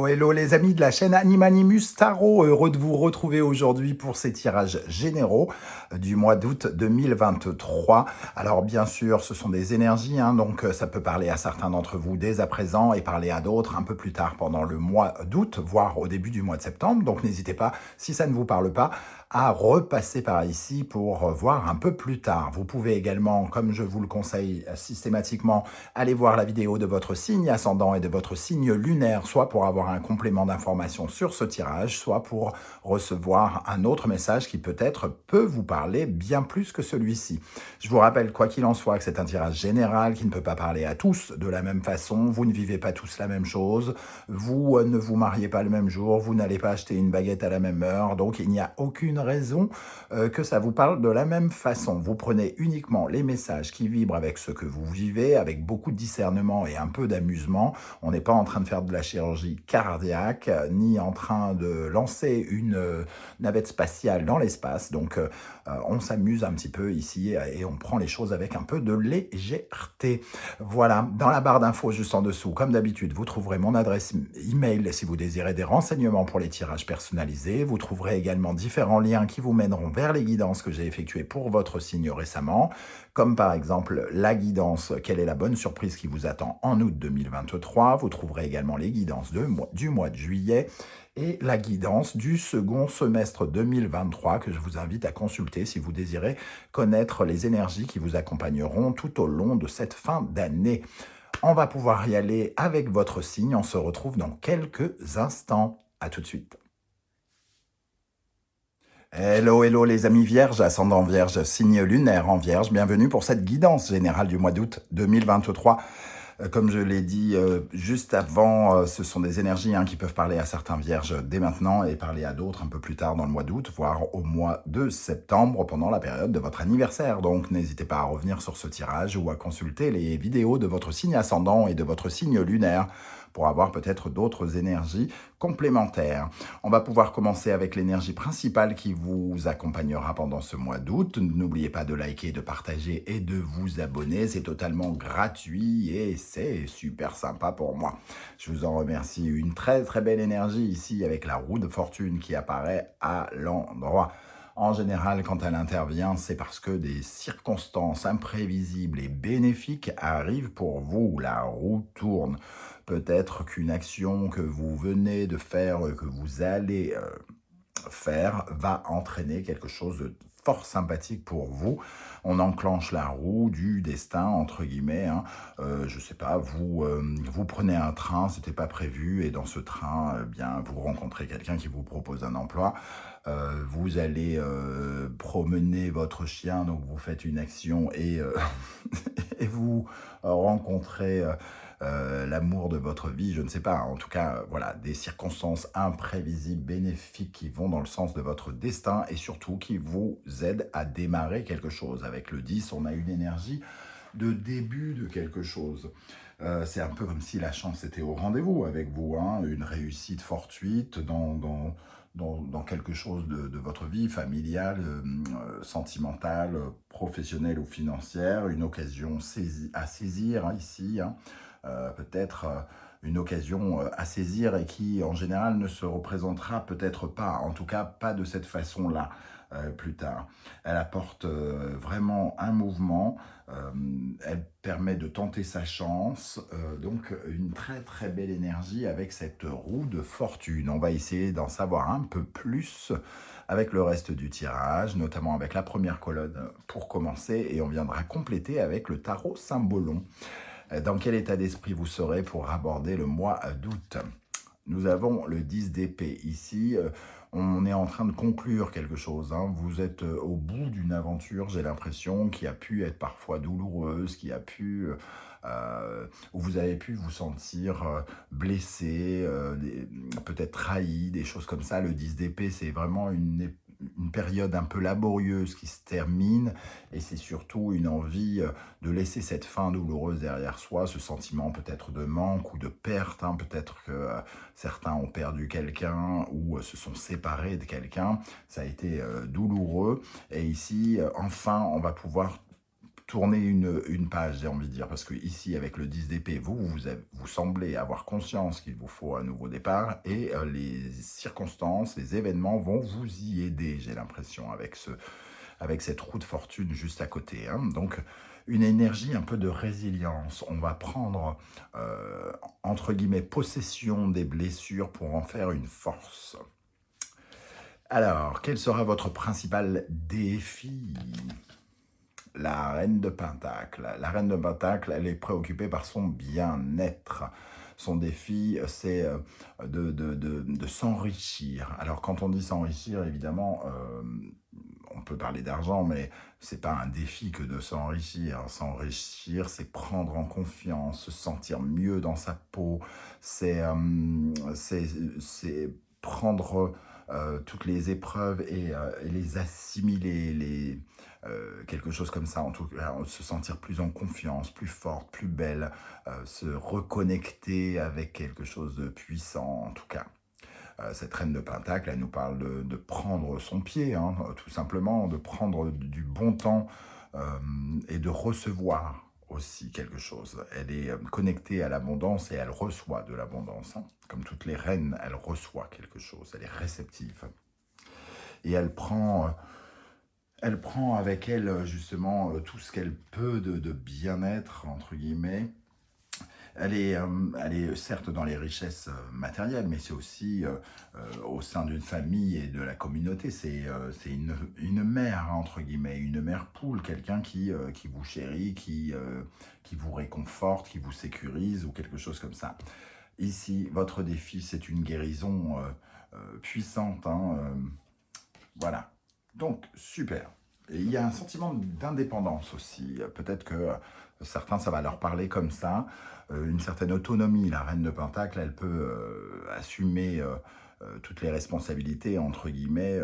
Hello, hello les amis de la chaîne Animanimus Tarot, heureux de vous retrouver aujourd'hui pour ces tirages généraux du mois d'août 2023. Alors bien sûr, ce sont des énergies, donc ça peut parler à certains d'entre vous dès à présent et parler à d'autres un peu plus tard pendant le mois d'août, voire au début du mois de septembre. Donc n'hésitez pas, si ça ne vous parle pas, à repasser par ici pour voir un peu plus tard. Vous pouvez également, comme je vous le conseille systématiquement, aller voir la vidéo de votre signe ascendant et de votre signe lunaire, soit pour avoir un complément d'information sur ce tirage, soit pour recevoir un autre message qui peut-être peut vous parler bien plus que celui-ci. Je vous rappelle, quoi qu'il en soit, que c'est un tirage général qui ne peut pas parler à tous de la même façon. Vous ne vivez pas tous la même chose. Vous ne vous mariez pas le même jour. Vous n'allez pas acheter une baguette à la même heure. Donc, il n'y a aucune raison que ça vous parle de la même façon. Vous prenez uniquement les messages qui vibrent avec ce que vous vivez, avec beaucoup de discernement et un peu d'amusement. On n'est pas en train de faire de la chirurgie cardiaque, ni en train de lancer une navette spatiale dans l'espace. Donc, on s'amuse un petit peu ici et on prend les choses avec un peu de légèreté. Voilà, dans la barre d'infos juste en dessous, comme d'habitude, vous trouverez mon adresse email si vous désirez des renseignements pour les tirages personnalisés. Vous trouverez également différents liens qui vous mèneront vers les guidances que j'ai effectuées pour votre signe récemment, comme par exemple la guidance « Quelle est la bonne surprise qui vous attend en août 2023 ?» Vous trouverez également les guidances du mois de juillet et la guidance du second semestre 2023 que je vous invite à consulter si vous désirez connaître les énergies qui vous accompagneront tout au long de cette fin d'année. On va pouvoir y aller avec votre signe. On se retrouve dans quelques instants. À tout de suite. Hello, hello les amis vierges, ascendant vierge, signe lunaire en vierge. Bienvenue pour cette guidance générale du mois d'août 2023. Comme je l'ai dit juste avant, ce sont des énergies qui peuvent parler à certains vierges dès maintenant et parler à d'autres un peu plus tard dans le mois d'août, voire au mois de septembre pendant la période de votre anniversaire. Donc n'hésitez pas à revenir sur ce tirage ou à consulter les vidéos de votre signe ascendant et de votre signe lunaire pour avoir peut-être d'autres énergies complémentaires. On va pouvoir commencer avec l'énergie principale qui vous accompagnera pendant ce mois d'août. N'oubliez pas de liker, de partager et de vous abonner. C'est totalement gratuit et c'est super sympa pour moi. Je vous en remercie. Une très très belle énergie ici avec la roue de fortune qui apparaît à l'endroit. En général, quand elle intervient, c'est parce que des circonstances imprévisibles et bénéfiques arrivent pour vous. La roue tourne. Peut-être qu'une action que vous venez de faire, que vous allez faire, va entraîner quelque chose de fort sympathique pour vous. On enclenche la roue du destin, entre guillemets. Je sais pas, vous prenez un train, c'était pas prévu, et dans ce train, bien, vous rencontrez quelqu'un qui vous propose un emploi. Vous allez promener votre chien, donc vous faites une action et, et vous rencontrez l'amour de votre vie, je ne sais pas. En tout cas, voilà, des circonstances imprévisibles, bénéfiques qui vont dans le sens de votre destin et surtout qui vous aident à démarrer quelque chose. Avec le 10, on a une énergie de début de quelque chose. C'est un peu comme si la chance était au rendez-vous avec vous, une réussite fortuite dans quelque chose de votre vie familiale, sentimentale, professionnelle ou financière, une occasion à saisir ici, peut-être une occasion à saisir et qui en général ne se représentera peut-être pas, en tout cas pas de cette façon-là plus tard. Elle apporte vraiment un mouvement, elle permet de tenter sa chance, donc une très très belle énergie avec cette roue de fortune. On va essayer d'en savoir un peu plus avec le reste du tirage, notamment avec la première colonne pour commencer, et on viendra compléter avec le tarot Symbolon. Dans quel état d'esprit vous serez pour aborder le mois d'août? Nous avons le 10 d'épée ici. On est en train de conclure quelque chose. Vous êtes au bout d'une aventure, j'ai l'impression, qui a pu être parfois douloureuse, qui a pu... où vous avez pu vous sentir blessé, peut-être trahi, des choses comme ça. Le 10 d'épée, c'est vraiment une période un peu laborieuse qui se termine et c'est surtout une envie de laisser cette fin douloureuse derrière soi, ce sentiment peut-être de manque ou de perte, peut-être que certains ont perdu quelqu'un ou se sont séparés de quelqu'un, ça a été douloureux et ici enfin on va pouvoir tourner une page, j'ai envie de dire, parce que ici, avec le 10 d'épée, vous semblez avoir conscience qu'il vous faut un nouveau départ, et les circonstances, les événements vont vous y aider, j'ai l'impression, avec cette roue de fortune juste à côté, hein. Donc, une énergie un peu de résilience. On va prendre, entre guillemets, possession des blessures pour en faire une force. Alors, quel sera votre principal défi? La reine de Pentacle. La reine de Pentacle, elle est préoccupée par son bien-être. Son défi, c'est de s'enrichir. Alors, quand on dit s'enrichir, évidemment, on peut parler d'argent, mais c'est pas un défi que de s'enrichir. S'enrichir, c'est prendre en confiance, se sentir mieux dans sa peau, c'est prendre toutes les épreuves et les assimiler, quelque chose comme ça, en tout cas, se sentir plus en confiance, plus forte, plus belle, se reconnecter avec quelque chose de puissant, en tout cas. Cette reine de Pentacle, elle nous parle de prendre son pied, hein, tout simplement, de prendre du bon temps et de recevoir aussi quelque chose. Elle est connectée à l'abondance et elle reçoit de l'abondance, hein. Comme toutes les reines, elle reçoit quelque chose, elle est réceptive. Et elle prend avec elle justement tout ce qu'elle peut de bien-être, entre guillemets. Elle est certes dans les richesses matérielles, mais c'est aussi au sein d'une famille et de la communauté. C'est une mère, hein, entre guillemets, une mère poule, quelqu'un qui vous chérit, qui vous réconforte, qui vous sécurise ou quelque chose comme ça. Ici, votre défi, c'est une guérison puissante, hein, voilà. Donc, super. Et il y a un sentiment d'indépendance aussi. Peut-être que certains, ça va leur parler comme ça. Une certaine autonomie. La reine de Pentacle, elle peut assumer toutes les responsabilités, entre guillemets,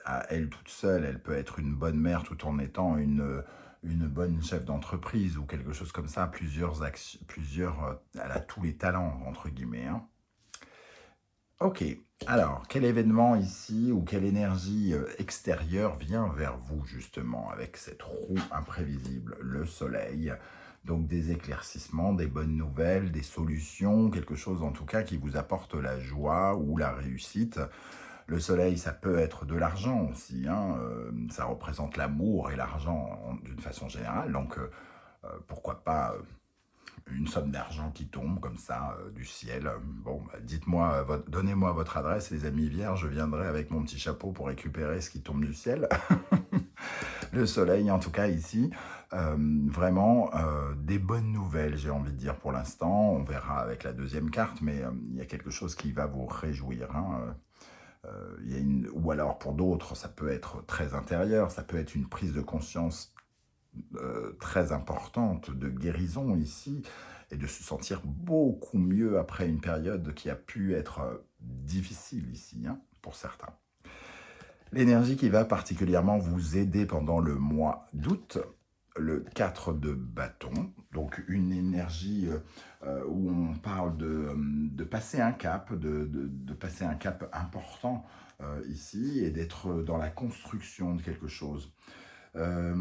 à elle toute seule. Elle peut être une bonne mère tout en étant une bonne chef d'entreprise ou quelque chose comme ça. Elle a tous les talents, entre guillemets, hein. Ok, alors, quel événement ici ou quelle énergie extérieure vient vers vous justement avec cette roue imprévisible, le soleil? Donc des éclaircissements, des bonnes nouvelles, des solutions, quelque chose en tout cas qui vous apporte la joie ou la réussite. Le soleil, ça peut être de l'argent aussi, hein, ça représente l'amour et l'argent d'une façon générale, donc pourquoi pas une somme d'argent qui tombe comme ça du ciel. Bon, bah, dites-moi, donnez-moi votre adresse, les amis vierges, je viendrai avec mon petit chapeau pour récupérer ce qui tombe du ciel. Le soleil, en tout cas ici, vraiment des bonnes nouvelles, j'ai envie de dire pour l'instant. On verra avec la deuxième carte, mais il y a quelque chose qui va vous réjouir, hein. Ou alors pour d'autres, ça peut être très intérieur, ça peut être une prise de conscience très importante de guérison ici, et de se sentir beaucoup mieux après une période qui a pu être difficile ici, hein, pour certains. L'énergie qui va particulièrement vous aider pendant le mois d'août, le 4 de bâton, donc une énergie où on parle de passer un cap, de passer un cap important ici, et d'être dans la construction de quelque chose. Ça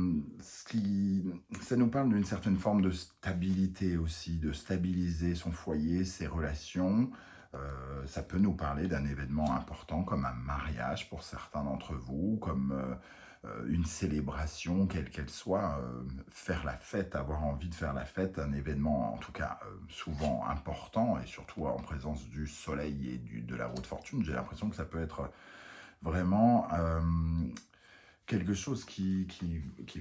nous parle d'une certaine forme de stabilité aussi, de stabiliser son foyer, ses relations. Ça peut nous parler d'un événement important comme un mariage pour certains d'entre vous, comme une célébration, quelle qu'elle soit, faire la fête, avoir envie de faire la fête, un événement en tout cas souvent important, et surtout en présence du soleil et de la roue de fortune. J'ai l'impression que ça peut être vraiment quelque chose qui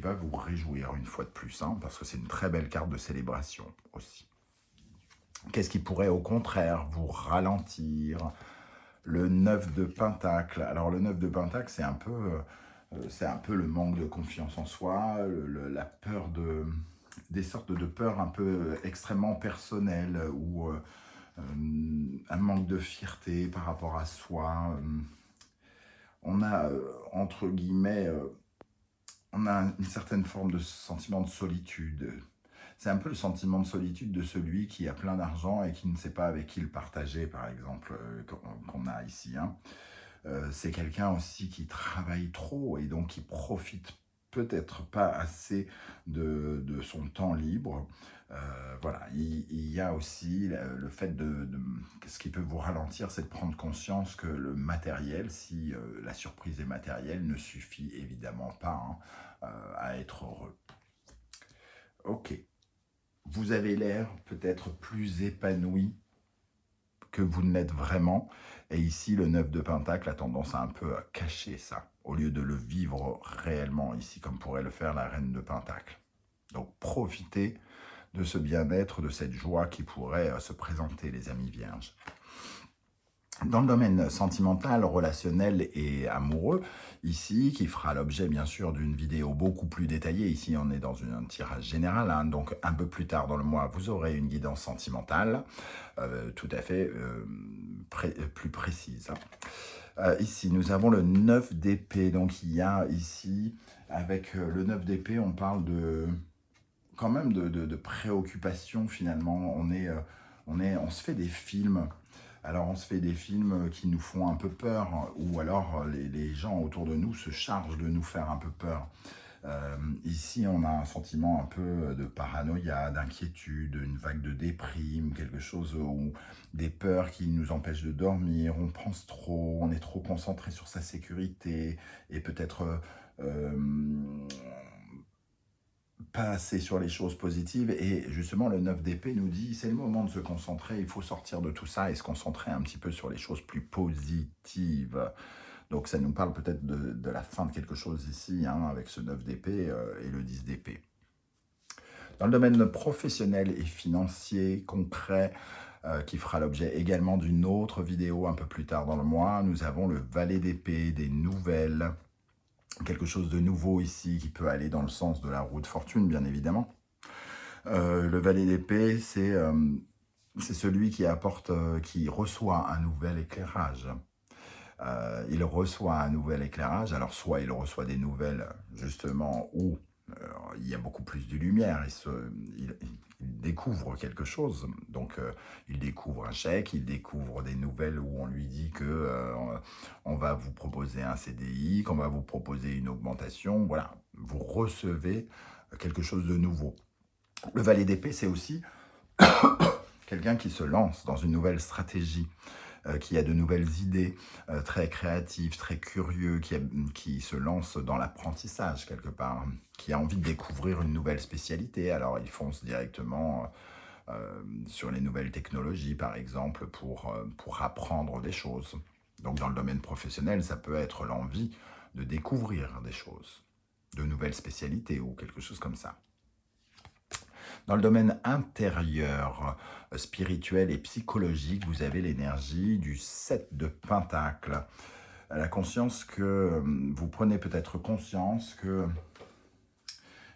va vous réjouir une fois de plus, hein, parce que c'est une très belle carte de célébration aussi. Qu'est-ce qui pourrait au contraire vous ralentir? Le 9 de Pentacle. Alors le 9 de Pentacle, c'est un peu le manque de confiance en soi, la peur des sortes de peurs un peu extrêmement personnelles, ou un manque de fierté par rapport à soi. On a, entre guillemets, on a une certaine forme de sentiment de solitude. C'est un peu le sentiment de solitude de celui qui a plein d'argent et qui ne sait pas avec qui le partager, par exemple, qu'on a ici, hein. C'est quelqu'un aussi qui travaille trop et donc qui profite peut-être pas assez de son temps libre. Voilà, il y a aussi le fait ce qui peut vous ralentir, c'est de prendre conscience que le matériel, si la surprise est matérielle, ne suffit évidemment pas à être heureux. Ok, vous avez l'air peut-être plus épanoui que vous ne l'êtes vraiment. Et ici, le 9 de Pentacle a tendance à un peu cacher ça, au lieu de le vivre réellement ici, comme pourrait le faire la Reine de Pentacle. Donc profitez de ce bien-être, de cette joie qui pourrait se présenter, les amis vierges. Dans le domaine sentimental, relationnel et amoureux, ici, qui fera l'objet bien sûr d'une vidéo beaucoup plus détaillée, ici on est dans un tirage général, donc un peu plus tard dans le mois, vous aurez une guidance sentimentale, tout à fait plus précise. Ici, nous avons le 9 d'épée, donc il y a ici, avec le 9 d'épée, on parle quand même de préoccupation finalement, on se fait des films. Alors, on se fait des films qui nous font un peu peur, ou alors les gens autour de nous se chargent de nous faire un peu peur. Ici, on a un sentiment un peu de paranoïa, d'inquiétude, une vague de déprime, quelque chose où des peurs qui nous empêchent de dormir, on pense trop, on est trop concentré sur sa sécurité, et peut-être pas assez sur les choses positives. Et justement, le 9 d'épée nous dit, c'est le moment de se concentrer, il faut sortir de tout ça et se concentrer un petit peu sur les choses plus positives. Donc ça nous parle peut-être de la fin de quelque chose ici, avec ce 9 d'épée et le 10 d'épée. Dans le domaine professionnel et financier, concret, qui fera l'objet également d'une autre vidéo un peu plus tard dans le mois, nous avons le valet d'épée, des nouvelles, quelque chose de nouveau ici qui peut aller dans le sens de la roue de fortune, bien évidemment. Le valet d'épée, c'est celui qui apporte, qui reçoit un nouvel éclairage. Il reçoit un nouvel éclairage, alors soit il reçoit des nouvelles justement où il y a beaucoup plus de lumière, il découvre quelque chose, donc il découvre un chèque, il découvre des nouvelles où on lui dit que on va vous proposer un CDI, qu'on va vous proposer une augmentation, voilà, vous recevez quelque chose de nouveau. Le valet d'épée, c'est aussi quelqu'un qui se lance dans une nouvelle stratégie, qui a de nouvelles idées, très créatives, très curieux, qui se lance dans l'apprentissage quelque part, qui a envie de découvrir une nouvelle spécialité. Alors il fonce directement sur les nouvelles technologies, par exemple, pour apprendre des choses. Donc dans le domaine professionnel, ça peut être l'envie de découvrir des choses, de nouvelles spécialités ou quelque chose comme ça. Dans le domaine intérieur, spirituel et psychologique, vous avez l'énergie du 7 de Pentacle. La conscience que vous prenez peut-être conscience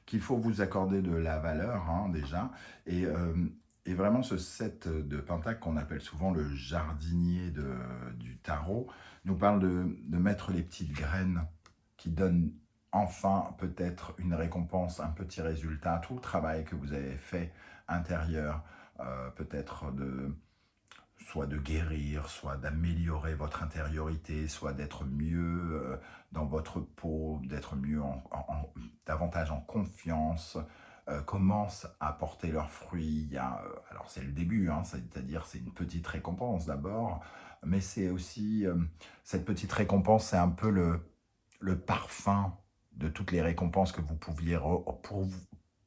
qu'il faut vous accorder de la valeur déjà. Et vraiment ce 7 de Pentacle qu'on appelle souvent le jardinier du tarot nous parle de mettre les petites graines qui donnent enfin peut-être une récompense, un petit résultat, tout le travail que vous avez fait intérieur, peut-être soit de guérir, soit d'améliorer votre intériorité, soit d'être mieux dans votre peau, d'être mieux, davantage en confiance, commencent à porter leurs fruits. Alors c'est le début, c'est-à-dire c'est une petite récompense d'abord, mais c'est aussi, cette petite récompense, c'est un peu le parfum de toutes les récompenses que vous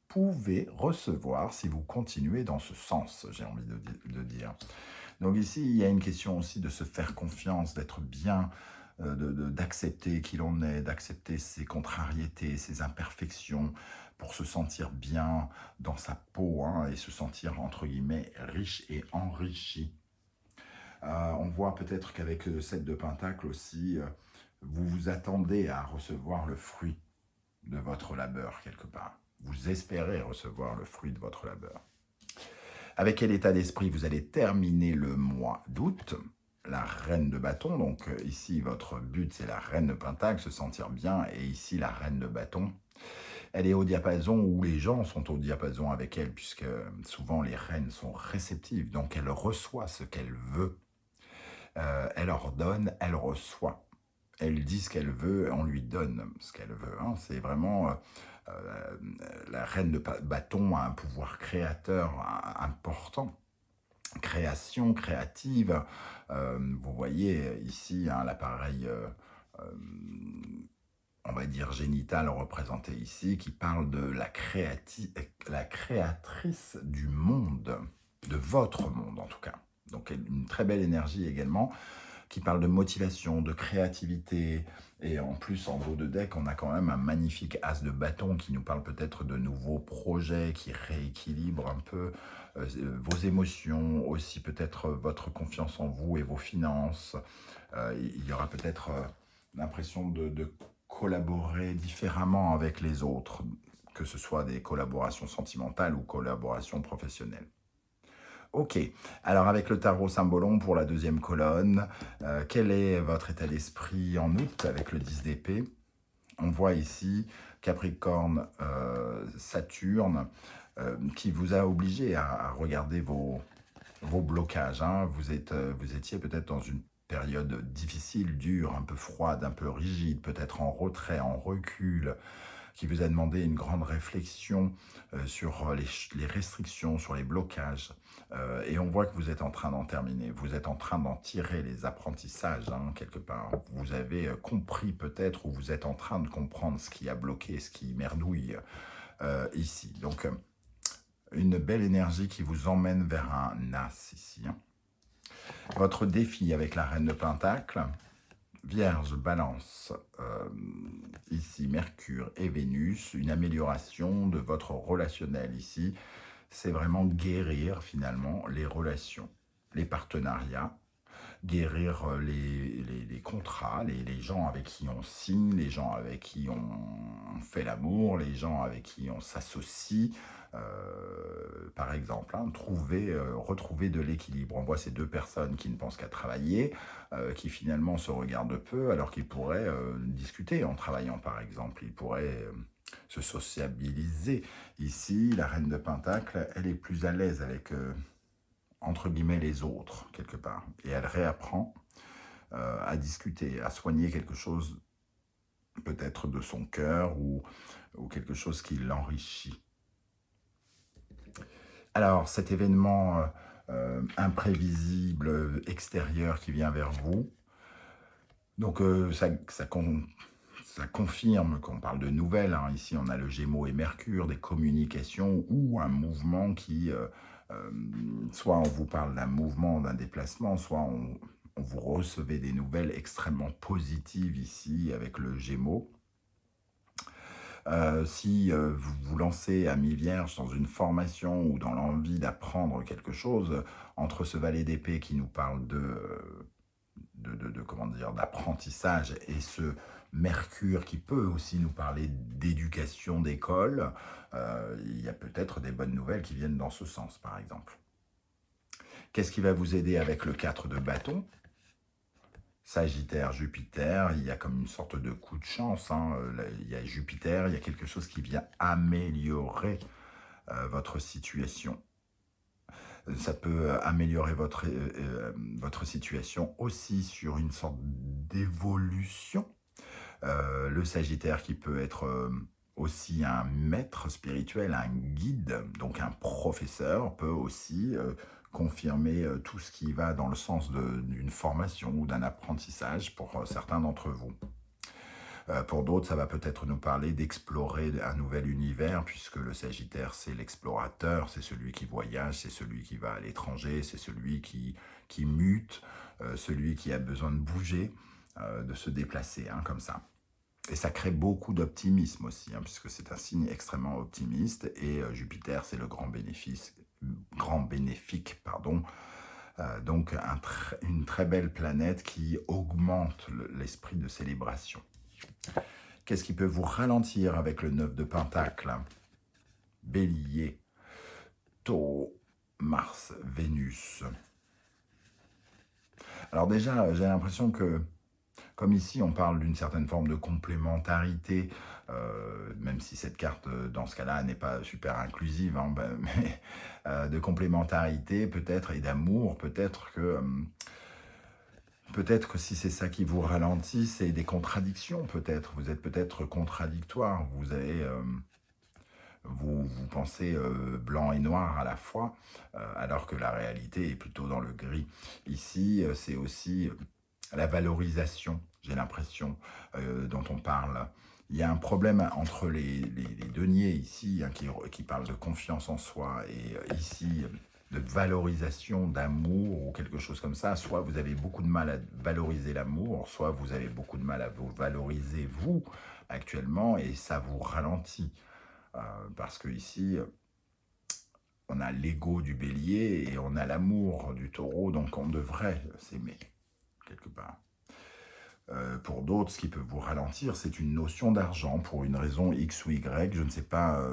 pouvez recevoir si vous continuez dans ce sens, j'ai envie de dire. Donc ici, il y a une question aussi de se faire confiance, d'être bien, d'accepter qui l'on est, d'accepter ses contrariétés, ses imperfections, pour se sentir bien dans sa peau et se sentir, entre guillemets, riche et enrichi. On voit peut-être qu'avec le 7 de Pentacle aussi, vous vous attendez à recevoir le fruit de votre labeur quelque part. Vous espérez recevoir le fruit de votre labeur. Avec quel état d'esprit vous allez terminer le mois d'août? La reine de bâton, donc ici votre but c'est la reine de Pentacle, se sentir bien, et ici la reine de bâton. Elle est au diapason où les gens sont au diapason avec elle, puisque souvent les reines sont réceptives, donc elle reçoit ce qu'elle veut. Elle ordonne, elle reçoit. Elle dit ce qu'elle veut, on lui donne ce qu'elle veut. Hein. C'est vraiment la reine de bâton a un pouvoir créateur important, création créative. Vous voyez ici hein, l'appareil, on va dire génital représenté ici, qui parle de la créatrice du monde, de votre monde en tout cas. Donc une très belle énergie également, qui parle de motivation, de créativité, et en plus en haut de deck, on a quand même un magnifique as de bâton qui nous parle peut-être de nouveaux projets, qui rééquilibre un peu vos émotions, aussi peut-être votre confiance en vous et vos finances. Il y aura peut-être l'impression de collaborer différemment avec les autres, que ce soit des collaborations sentimentales ou collaborations professionnelles. Ok, alors avec le tarot Symbolon pour la deuxième colonne, quel est votre état d'esprit en août avec le 10 d'épée? On voit ici Capricorne, Saturne, qui vous a obligé à regarder vos blocages. Hein. Vous étiez peut-être dans une période difficile, dure, un peu froide, un peu rigide, peut-être en retrait, en recul, qui vous a demandé une grande réflexion sur les restrictions, sur les blocages. Et on voit que vous êtes en train d'en terminer. Vous êtes en train d'en tirer les apprentissages, hein, quelque part. Vous avez compris peut-être, ou vous êtes en train de comprendre ce qui a bloqué, ce qui merdouille ici. Donc, une belle énergie qui vous emmène vers un as ici. Hein. Votre défi avec la reine de Pentacle, Vierge, Balance, ici Mercure et Vénus, une amélioration de votre relationnel ici, c'est vraiment guérir finalement les relations, les partenariats, guérir les contrats, les gens avec qui on signe, les gens avec qui on fait l'amour, les gens avec qui on s'associe, par exemple, hein, retrouver de l'équilibre. On voit ces deux personnes qui ne pensent qu'à travailler, qui finalement se regardent peu, alors qu'ils pourraient discuter en travaillant, par exemple. Ils pourraient se sociabiliser. Ici, la reine de Pentacle, elle est plus à l'aise avec, entre guillemets, les autres, quelque part. Et elle réapprend à discuter, à soigner quelque chose, peut-être de son cœur, ou quelque chose qui l'enrichit. Alors, cet événement imprévisible, extérieur qui vient vers vous, donc ça confirme qu'on parle de nouvelles. Hein. Ici, on a le Gémeaux et Mercure, des communications ou un mouvement qui, soit on vous parle d'un mouvement, d'un déplacement, soit on vous recevez des nouvelles extrêmement positives ici avec le Gémeaux. Si vous vous lancez à mi-vierge dans une formation ou dans l'envie d'apprendre quelque chose, entre ce valet d'épée qui nous parle comment dire, d'apprentissage et ce Mercure qui peut aussi nous parler d'éducation, d'école, il y a peut-être des bonnes nouvelles qui viennent dans ce sens, par exemple. Qu'est-ce qui va vous aider avec le 4 de bâton ? Sagittaire, Jupiter, il y a comme une sorte de coup de chance. Hein. Il y a Jupiter, il y a quelque chose qui vient améliorer votre situation. Ça peut améliorer votre situation aussi sur une sorte d'évolution. Le Sagittaire qui peut être aussi un maître spirituel, un guide, donc un professeur, peut aussi confirmer tout ce qui va dans le sens d'une formation ou d'un apprentissage pour certains d'entre vous. Pour d'autres, ça va peut-être nous parler d'explorer un nouvel univers, puisque le Sagittaire, c'est l'explorateur, c'est celui qui voyage, c'est celui qui va à l'étranger, c'est celui qui mute, celui qui a besoin de bouger, de se déplacer, hein, comme ça. Et ça crée beaucoup d'optimisme aussi, hein, puisque c'est un signe extrêmement optimiste, et Jupiter, c'est le grand bénéfique, pardon. Donc une très belle planète qui augmente l'esprit de célébration. Qu'est-ce qui peut vous ralentir avec le 9 de Pentacle? Bélier, Taureau, Mars, Vénus. Alors déjà, j'ai l'impression que, comme ici, on parle d'une certaine forme de complémentarité, même si cette carte, dans ce cas-là, n'est pas super inclusive, hein, mais de complémentarité peut-être et d'amour, peut-être que Peut-être que si c'est ça qui vous ralentit, c'est des contradictions peut-être. Vous êtes peut-être contradictoire. Vous pensez blanc et noir à la fois, alors que la réalité est plutôt dans le gris. Ici, c'est aussi la valorisation, j'ai l'impression, dont on parle. Il y a un problème entre les deniers ici, hein, qui parlent de confiance en soi, et ici, de valorisation, d'amour, ou quelque chose comme ça. Soit vous avez beaucoup de mal à valoriser l'amour, soit vous avez beaucoup de mal à vous valoriser, vous, actuellement, et ça vous ralentit. Parce que ici, on a l'ego du bélier et on a l'amour du taureau, donc on devrait s'aimer, quelque part. Pour d'autres, ce qui peut vous ralentir, c'est une notion d'argent, pour une raison X ou Y, je ne sais pas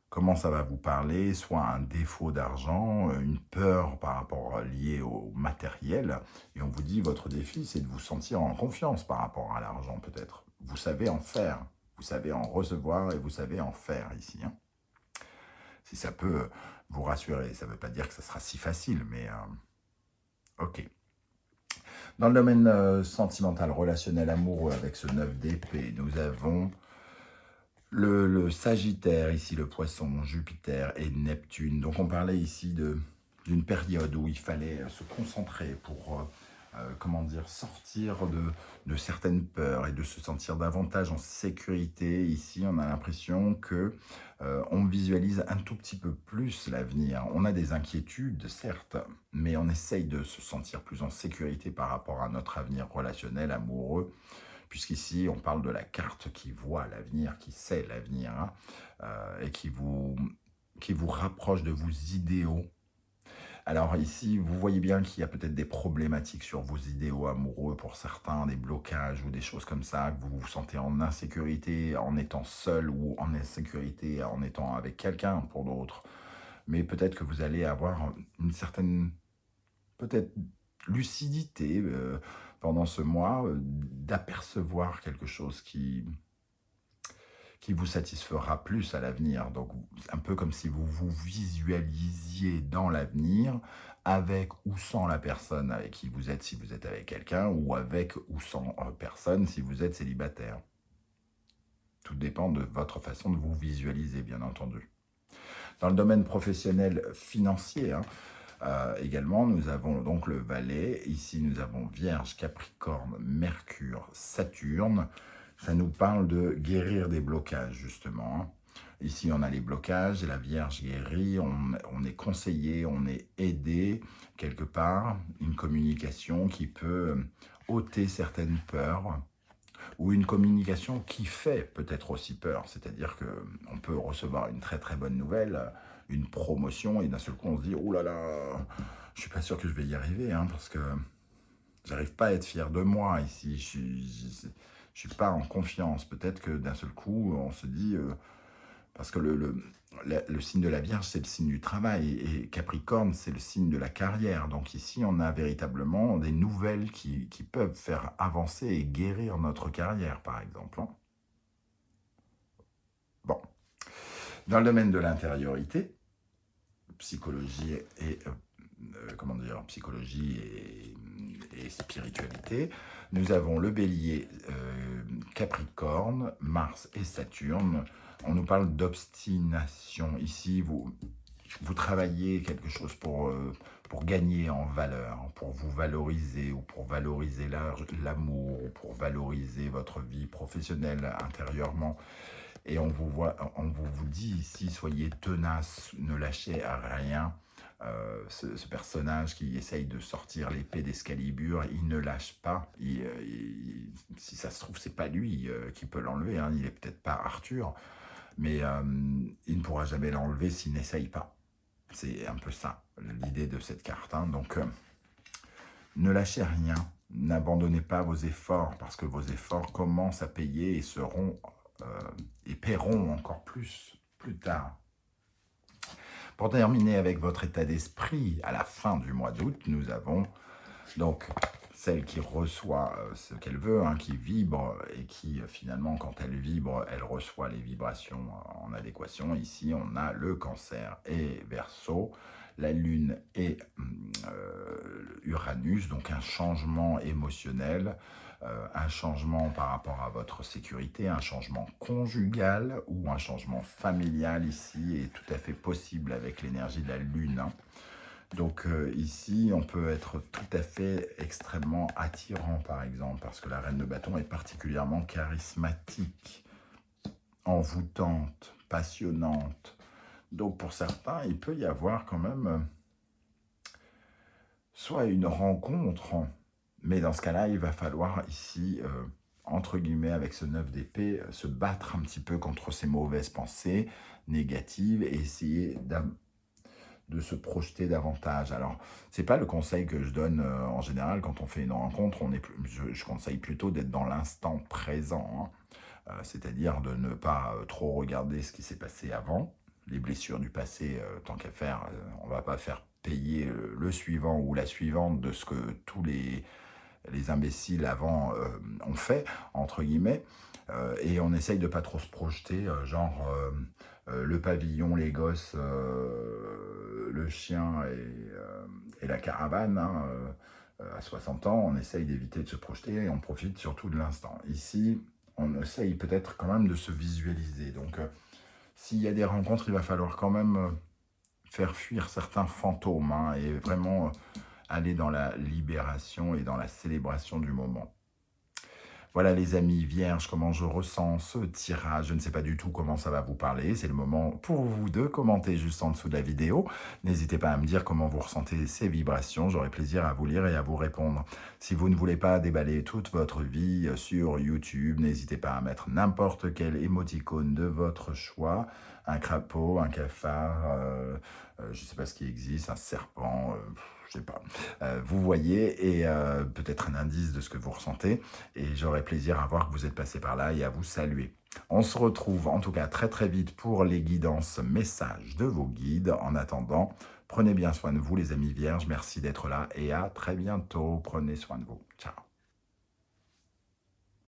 comment ça va vous parler, soit un défaut d'argent, une peur par rapport liée au matériel, et on vous dit, votre défi, c'est de vous sentir en confiance par rapport à l'argent, peut-être. Vous savez en faire, vous savez en recevoir et vous savez en faire ici, hein. Si ça peut vous rassurer, ça ne veut pas dire que ça sera si facile, mais ok. Dans le domaine sentimental, relationnel, amoureux, avec ce 9 d'épée, nous avons le Sagittaire, ici le Poisson, Jupiter et Neptune. Donc on parlait ici d'une période où il fallait se concentrer pour comment dire, sortir de certaines peurs et de se sentir davantage en sécurité. Ici, on a l'impression que on visualise un tout petit peu plus l'avenir. On a des inquiétudes, certes, mais on essaye de se sentir plus en sécurité par rapport à notre avenir relationnel, amoureux, puisqu'ici, on parle de la carte qui voit l'avenir, qui sait l'avenir, hein, et qui vous rapproche de vos idéaux. Alors ici, vous voyez bien qu'il y a peut-être des problématiques sur vos idéaux amoureux pour certains, des blocages ou des choses comme ça, que vous vous sentez en insécurité en étant seul ou en insécurité en étant avec quelqu'un pour d'autres. Mais peut-être que vous allez avoir une certaine, peut-être, lucidité pendant ce mois, d'apercevoir quelque chose qui vous satisfera plus à l'avenir. Donc, un peu comme si vous vous visualisiez dans l'avenir, avec ou sans la personne avec qui vous êtes, si vous êtes avec quelqu'un, ou avec ou sans personne, si vous êtes célibataire. Tout dépend de votre façon de vous visualiser, bien entendu. Dans le domaine professionnel financier, hein, également, nous avons donc le Valet. Ici, nous avons Vierge, Capricorne, Mercure, Saturne. Ça nous parle de guérir des blocages, justement, hein. Ici, on a les blocages et la Vierge guérit. On est conseillé, on est aidé, quelque part. Une communication qui peut ôter certaines peurs, ou une communication qui fait peut-être aussi peur. C'est-à-dire qu'on peut recevoir une très très bonne nouvelle, une promotion, et d'un seul coup on se dit « Oh là là, je suis pas sûr que je vais y arriver, hein, parce que j'arrive pas à être fier de moi ici, je suis pas en confiance. » Peut-être que d'un seul coup on se dit parce que le signe de la Vierge, c'est le signe du travail, et Capricorne, c'est le signe de la carrière. Donc ici, on a véritablement des nouvelles qui peuvent faire avancer et guérir notre carrière, par exemple, hein. Bon. Dans le domaine de l'intériorité, psychologie et comment dire, psychologie et spiritualité, nous avons le Bélier, Capricorne, Mars et Saturne. On nous parle d'obstination. Ici, vous travaillez quelque chose pour gagner en valeur, pour vous valoriser, ou pour valoriser l'amour, ou pour valoriser votre vie professionnelle intérieurement. Et on vous dit ici, soyez tenace, ne lâchez rien. Ce personnage qui essaye de sortir l'épée d'Excalibur, il ne lâche pas. Si ça se trouve, c'est pas lui qui peut l'enlever, hein. Il n'est peut-être pas Arthur, mais il ne pourra jamais l'enlever s'il n'essaye pas. C'est un peu ça, l'idée de cette carte, hein. Donc, ne lâchez rien, n'abandonnez pas vos efforts, parce que vos efforts commencent à payer et seront et paieront encore plus tard. Pour terminer avec votre état d'esprit, à la fin du mois d'août, nous avons donc celle qui reçoit ce qu'elle veut, hein, qui vibre, et qui finalement, quand elle vibre, elle reçoit les vibrations en adéquation. Ici, on a le Cancer et Verseau. la Lune et Uranus, donc un changement émotionnel, un changement par rapport à votre sécurité, un changement conjugal ou un changement familial ici est tout à fait possible avec l'énergie de la Lune, hein. Donc ici, on peut être tout à fait extrêmement attirant, par exemple, parce que la reine de bâton est particulièrement charismatique, envoûtante, passionnante. Donc pour certains, il peut y avoir quand même soit une rencontre, mais dans ce cas-là, il va falloir ici, entre guillemets, avec ce 9 d'épée, se battre un petit peu contre ces mauvaises pensées négatives et essayer de se projeter davantage. Alors, c'est pas le conseil que je donne en général quand on fait une rencontre. Je conseille plutôt d'être dans l'instant présent, hein. C'est-à-dire de ne pas trop regarder ce qui s'est passé avant. Les blessures du passé, tant qu'à faire, on va pas faire payer le suivant ou la suivante de ce que tous les imbéciles avant ont fait, entre guillemets. Et on essaye de pas trop se projeter, genre le pavillon, les gosses, le chien et la caravane, hein, à 60 ans, on essaye d'éviter de se projeter et on profite surtout de l'instant. Ici, on essaye peut-être quand même de se visualiser. Donc, s'il y a des rencontres, il va falloir quand même faire fuir certains fantômes, hein, et vraiment aller dans la libération et dans la célébration du moment. Voilà les amis vierges, comment je ressens ce tirage. Je ne sais pas du tout comment ça va vous parler. C'est le moment pour vous de commenter juste en dessous de la vidéo. N'hésitez pas à me dire comment vous ressentez ces vibrations. J'aurai plaisir à vous lire et à vous répondre. Si vous ne voulez pas déballer toute votre vie sur YouTube, n'hésitez pas à mettre n'importe quel émoticône de votre choix. Un crapaud, un cafard, je ne sais pas ce qui existe, un serpent, je sais pas. Vous voyez, et peut-être un indice de ce que vous ressentez. Et j'aurai plaisir à voir que vous êtes passé par là et à vous saluer. On se retrouve en tout cas très très vite pour les guidances, messages de vos guides. En attendant, prenez bien soin de vous les amis vierges. Merci d'être là et à très bientôt. Prenez soin de vous. Ciao.